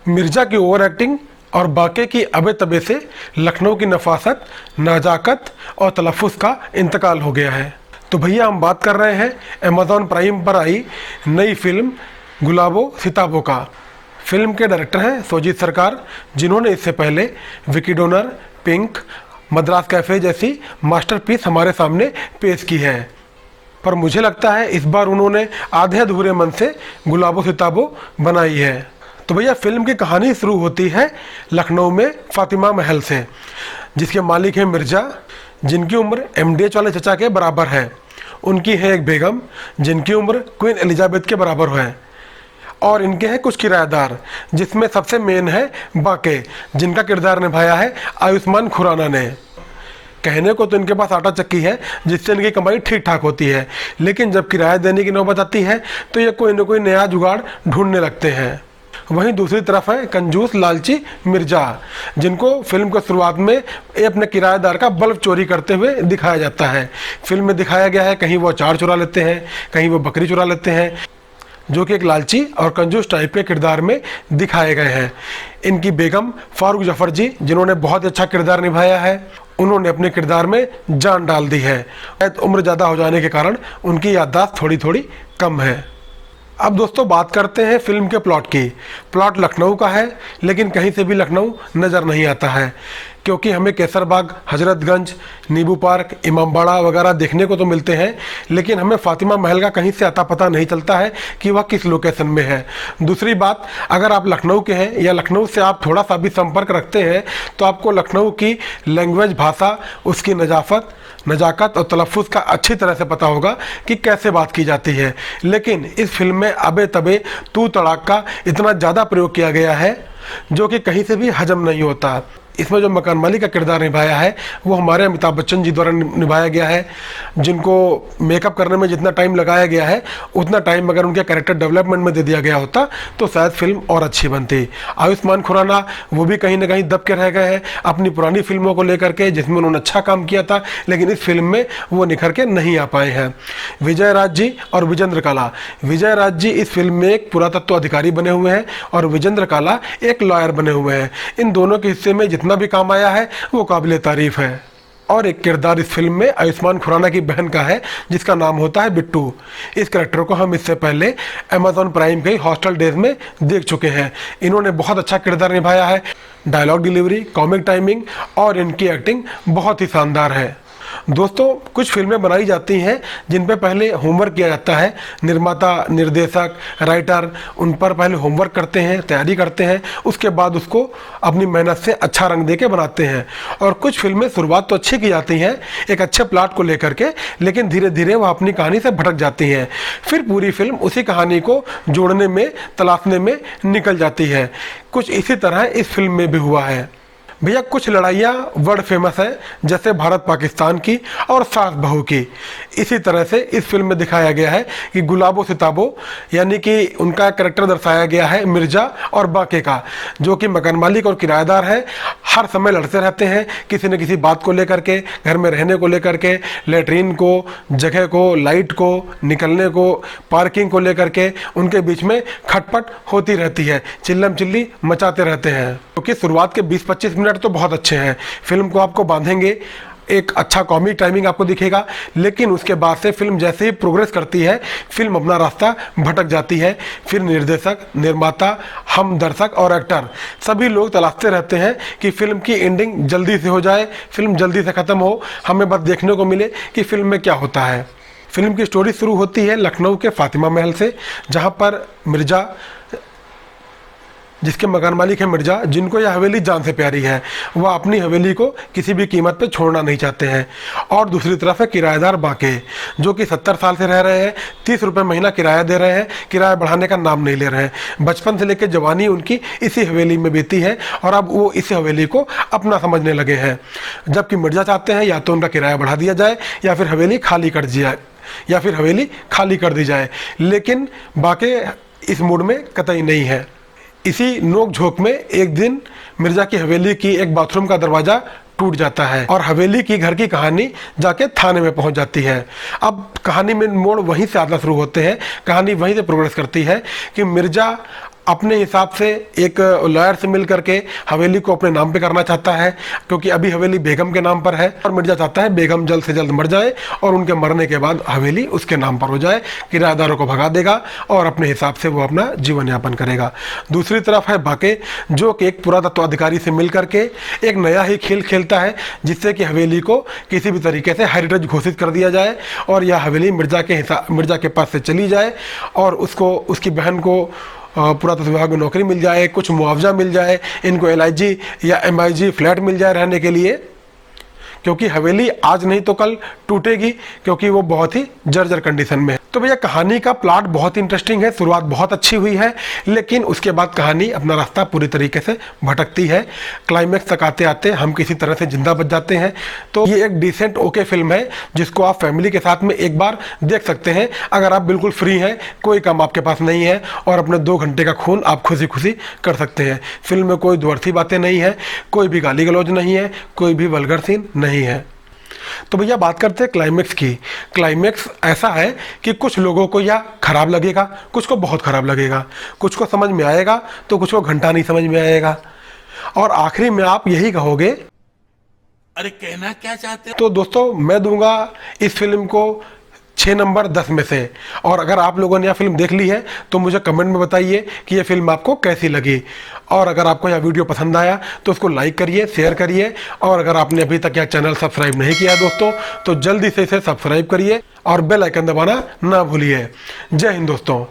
मिर्जा की over acting और बाके की अबे तबे से लखनऊ की नफासत, नाजाकत और तलफ़ुज़ का इंतकाल हो गया है। तो भैया हम बात कर रहे हैं अमेज़ॉन प्राइम पर आई नई फिल्म गुलाबो सिताबो का। फिल्म के डायरेक्टर हैं सोजीत सरकार, जिन्होंने इससे पहले Vicky donor, pink, Madras cafe जैसी मास्टरपीस हमारे सामने पेश की है। पर मुझे लगता है इस बार उन्होंने आधे अधूरे मन से गुलाबो सिताबो बनाई है। तो भैया फिल्म की कहानी शुरू होती है लखनऊ में फातिमा महल से, जिसके मालिक हैं मिर्ज़ा, जिनकी उम्र एमडीएच वाले चचा के बराबर है। उनकी है एक बेगम जिनकी उम्र क्वीन एलिजाबेथ के बराबर है, और इनके हैं कुछ किराएदार, जिसमें सबसे मेन है बाके, जिनका किरदार निभाया है आयुष्मान खुराना ने। कहने को तो इनके पास आटा चक्की है जिससे इनकी कमाई ठीक ठाक होती है, लेकिन जब किराया देने की नौबत आती है तो ये कोई न कोई नया जुगाड़ ढूंढने लगते हैं। वहीं दूसरी तरफ है कंजूस लालची मिर्ज़ा, जिनको फिल्म की शुरुआत में ये अपने किराएदार का बल्ब चोरी करते हुए दिखाया जाता है। फिल्म में दिखाया गया है कहीं वो अचार चुरा लेते हैं, कहीं वो बकरी चुरा लेते हैं, जो कि एक लालची और कंजूस टाइप के किरदार में दिखाए गए हैं। इनकी बेगम फारूक जफ़र जी, जिन्होंने बहुत अच्छा किरदार निभाया है, उन्होंने अपने किरदार में जान डाल दी है। उम्र ज़्यादा हो जाने के कारण उनकी याददाश्त थोड़ी थोड़ी कम है। अब दोस्तों बात करते हैं फिल्म के प्लॉट की। प्लॉट लखनऊ का है, लेकिन कहीं से भी लखनऊ नज़र नहीं आता है, क्योंकि हमें केसरबाग, हजरतगंज, नींबू पार्क, इमामबाड़ा वगैरह देखने को तो मिलते हैं, लेकिन हमें फातिमा महल का कहीं से अता पता नहीं चलता है कि वह किस लोकेशन में है। दूसरी बात, अगर आप लखनऊ के हैं या लखनऊ से आप थोड़ा सा भी संपर्क रखते हैं तो आपको लखनऊ की लैंग्वेज, भाषा, उसकी नज़ाफ़त, नज़ाकत और तलफ़ुज़ का अच्छी तरह से पता होगा कि कैसे बात की जाती है। लेकिन इस फिल्म में अबे तबे तू तड़ाक का इतना ज़्यादा प्रयोग किया गया है जो कि कहीं से भी हजम नहीं होता। इसमें जो मकान मालिक का किरदार निभाया है वो हमारे अमिताभ बच्चन जी द्वारा निभाया गया है, जिनको मेकअप करने में जितना टाइम लगाया गया है उतना टाइम अगर उनके कैरेक्टर डेवलपमेंट में दे दिया गया होता तो शायद फिल्म और अच्छी बनती। आयुष्मान खुराना वो भी कहीं ना कहीं दब के रह गए हैं अपनी पुरानी फिल्मों को लेकर के, जिसमें उन्होंने अच्छा काम किया था, लेकिन इस फिल्म में वो निखर के नहीं आ पाए हैं। विजय राज जी और विजेंद्र काला, विजय राज जी इस फिल्म में एक पुरातत्व अधिकारी बने हुए हैं और विजेंद्र काला एक लॉयर बने हुए हैं। इन दोनों के हिस्से में जितना भी काम आया है वो काबिले तारीफ है। और एक किरदार इस फिल्म में आयुष्मान खुराना की बहन का है, जिसका नाम होता है बिट्टू। इस कैरेक्टर को हम इससे पहले अमेज़ॉन प्राइम के हॉस्टल डेज में देख चुके हैं। इन्होंने बहुत अच्छा किरदार निभाया है। डायलॉग डिलीवरी, कॉमिक टाइमिंग और इनकी एक्टिंग बहुत ही शानदार है। दोस्तों कुछ फिल्में बनाई जाती हैं जिन पर पहले होमवर्क किया जाता है। निर्माता, निर्देशक, राइटर उन पर पहले होमवर्क करते हैं, तैयारी करते हैं, उसके बाद उसको अपनी मेहनत से अच्छा रंग दे के बनाते हैं। और कुछ फिल्में शुरुआत तो अच्छी की जाती हैं एक अच्छे प्लॉट को लेकर के, लेकिन धीरे धीरे वह अपनी कहानी से भटक जाती हैं। फिर पूरी फिल्म उसी कहानी को जोड़ने में, तलाशने में निकल जाती है। कुछ इसी तरह इस फिल्म में भी हुआ है। भैया कुछ लड़ाइयाँ वर्ल्ड फेमस है, जैसे भारत पाकिस्तान की और सास बहू की। इसी तरह से इस फिल्म में दिखाया गया है कि गुलाबो सिताबो, यानी कि उनका कैरेक्टर दर्शाया गया है मिर्ज़ा और बाके का, जो कि मकान मालिक और किराएदार है। हर समय लड़ते रहते हैं किसी न किसी बात को लेकर के, घर में रहने को लेकर के, लेटरिन को, जगह को, लाइट को, निकलने को, पार्किंग को लेकर के उनके बीच में खटपट होती रहती है, चिल्लम चिल्ली मचाते रहते हैं। क्योंकि शुरुआत के 20-25 मिनट तो बहुत अच्छे हैं, फिल्म को आपको बांधेंगे, एक अच्छा कॉमिक टाइमिंग आपको दिखेगा, लेकिन उसके बाद से फिल्म जैसे ही प्रोग्रेस करती है फिल्म अपना रास्ता भटक जाती है। फिर निर्देशक, निर्माता, हम दर्शक और एक्टर सभी लोग तलाशते रहते हैं कि फिल्म की एंडिंग जल्दी से हो जाए, फिल्म जल्दी से ख़त्म हो, हमें बस देखने को मिले कि फिल्म में क्या होता है। फिल्म की स्टोरी शुरू होती है लखनऊ के फातिमा महल से, जहाँ पर मिर्ज़ा, जिसके मकान मालिक है मिर्ज़ा, जिनको यह हवेली जान से प्यारी है, वह अपनी हवेली को किसी भी कीमत पे छोड़ना नहीं चाहते हैं। और दूसरी तरफ है किराएदार बाके, जो कि 70 साल से रह रहे हैं, 30 रुपये महीना किराया दे रहे हैं, किराया बढ़ाने का नाम नहीं ले रहे हैं। बचपन से लेकर जवानी उनकी इसी हवेली में बीती है और अब वो इसी हवेली को अपना समझने लगे हैं। जबकि मिर्ज़ा चाहते हैं या तो उनका किराया बढ़ा दिया जाए या फिर हवेली खाली कर दी जाए, लेकिन बाके इस मूड में कतई नहीं है। इसी नोक झोंक में एक दिन मिर्ज़ा की हवेली की एक बाथरूम का दरवाज़ा टूट जाता है और हवेली की घर की कहानी जाके थाने में पहुंच जाती है। अब कहानी में मोड़ वहीं से आना शुरू होते हैं, कहानी वहीं से प्रोग्रेस करती है कि मिर्ज़ा अपने हिसाब से एक लॉयर से मिल करके हवेली को अपने नाम पे करना चाहता है, क्योंकि अभी हवेली बेगम के नाम पर है और मिर्जा चाहता है बेगम जल्द से जल्द मर जाए और उनके मरने के बाद हवेली उसके नाम पर हो जाए। किराएदारों को भगा देगा और अपने हिसाब से वो अपना जीवन यापन करेगा। दूसरी तरफ है बाके, जो कि एक पुरातत्व अधिकारी से मिल करके एक नया ही खेल खेलता है, जिससे कि हवेली को किसी भी तरीके से हेरिटेज घोषित कर दिया जाए और यह हवेली मिर्जा के पास से चली जाए और उसको, उसकी बहन को पुरातत्व विभाग में नौकरी मिल जाए, कुछ मुआवजा मिल जाए, इनको LIG या MIG फ्लैट मिल जाए रहने के लिए, क्योंकि हवेली आज नहीं तो कल टूटेगी, क्योंकि वो बहुत ही जर्जर कंडीशन में है। तो भैया कहानी का प्लॉट बहुत इंटरेस्टिंग है, शुरुआत बहुत अच्छी हुई है, लेकिन उसके बाद कहानी अपना रास्ता पूरी तरीके से भटकती है। क्लाइमैक्स तक आते आते हम किसी तरह से जिंदा बच जाते हैं। तो ये एक डिसेंट ओके फिल्म है, जिसको आप फैमिली के साथ में एक बार देख सकते हैं, अगर आप बिल्कुल फ्री हैं, कोई काम आपके पास नहीं है और अपने 2 घंटे का खून आप खुशी खुशी कर सकते हैं। फिल्म में कोई द्व्यर्थी बातें नहीं है, कोई भी गाली गलौज नहीं है, कोई भी वल्गर सीन नहीं है। तो भैया बात करते हैं क्लाइमैक्स की। क्लाइमैक्स ऐसा है कि कुछ लोगों को यह खराब लगेगा, कुछ को बहुत खराब लगेगा, कुछ को समझ में आएगा तो कुछ को घंटा नहीं समझ में आएगा, और आखिरी में आप यही कहोगे अरे कहना क्या चाहते हो। तो दोस्तों मैं दूंगा इस फिल्म को 6 नंबर 10 में से। और अगर आप लोगों ने यह फिल्म देख ली है तो मुझे कमेंट में बताइए कि यह फिल्म आपको कैसी लगी, और अगर आपको यह वीडियो पसंद आया तो उसको लाइक करिए, शेयर करिए, और अगर आपने अभी तक यह चैनल सब्सक्राइब नहीं किया दोस्तों तो जल्दी से इसे सब्सक्राइब करिए और बेल आइकन दबाना ना भूलिए। जय हिंद दोस्तों।